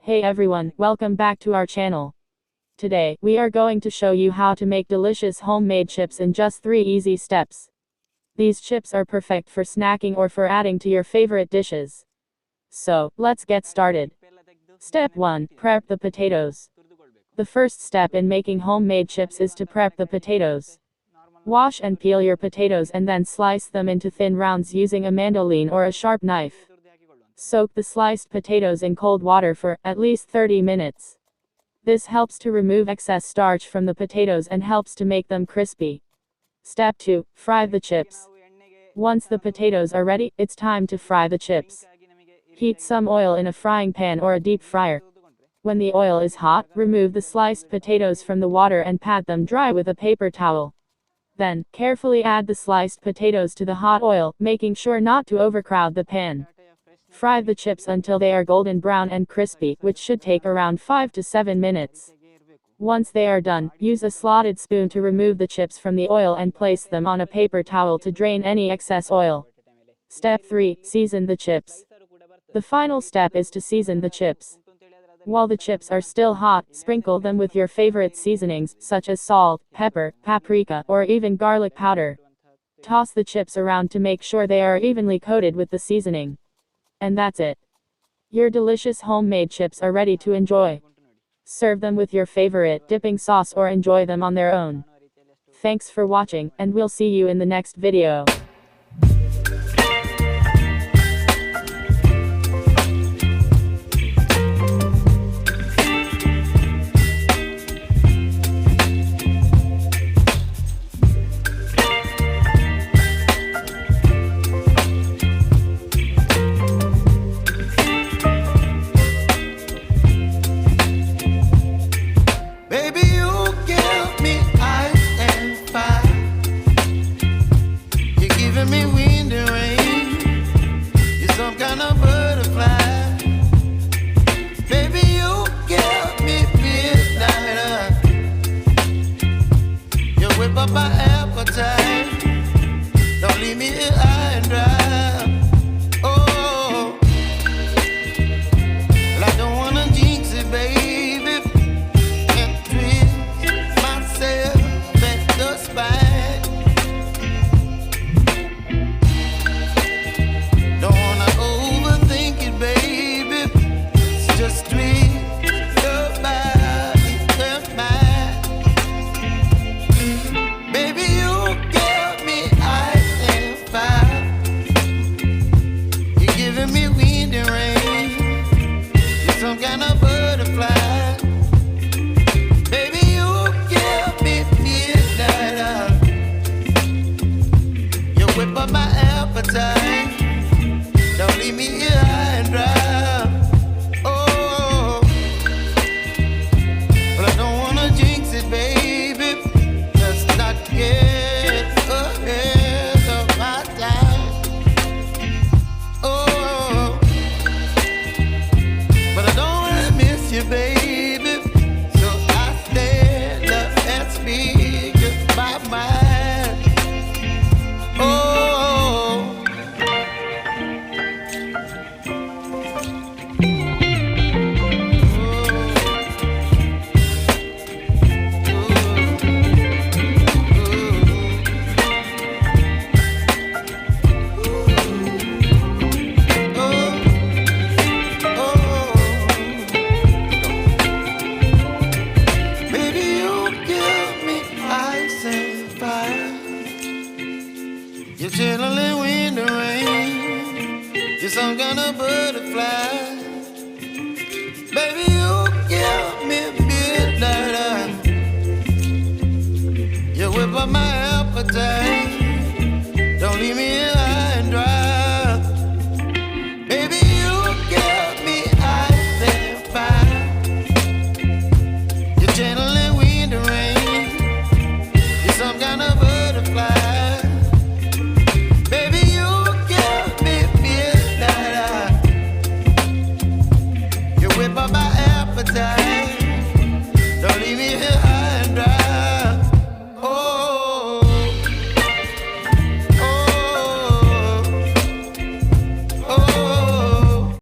Hey everyone, welcome back to our channel. Today, we are going to show you how to make delicious homemade chips in just 3 easy steps. These chips are perfect for snacking or for adding to your favorite dishes. So, let's get started. Step 1. Prep the potatoes. The first step in making homemade chips is to prep the potatoes. Wash and peel your potatoes and then slice them into thin rounds using a mandoline or a sharp knife. Soak the sliced potatoes in cold water for at least 30 minutes. This helps to remove excess starch from the potatoes and helps to make them crispy. Step 2. Fry the chips. Once the potatoes are ready, it's time to fry the chips. Heat some oil in a frying pan or a deep fryer. When the oil is hot, remove the sliced potatoes from the water and pat them dry with a paper towel. Then, carefully add the sliced potatoes to the hot oil, making sure not to overcrowd the pan. Fry the chips until they are golden brown and crispy, which should take around 5 to 7 minutes. Once they are done, use a slotted spoon to remove the chips from the oil and place them on a paper towel to drain any excess oil. Step 3. Season the chips. The final step is to season the chips. While the chips are still hot, sprinkle them with your favorite seasonings, such as salt, pepper, paprika, or even garlic powder. Toss the chips around to make sure they are evenly coated with the seasoning. And that's it. Your delicious homemade chips are ready to enjoy. Serve them with your favorite dipping sauce or enjoy them on their own. Thanks for watching, and we'll see you in the next video. Me wind and rain, you're some kind of butterfly. Baby, you give me midnight. You whip up my appetite.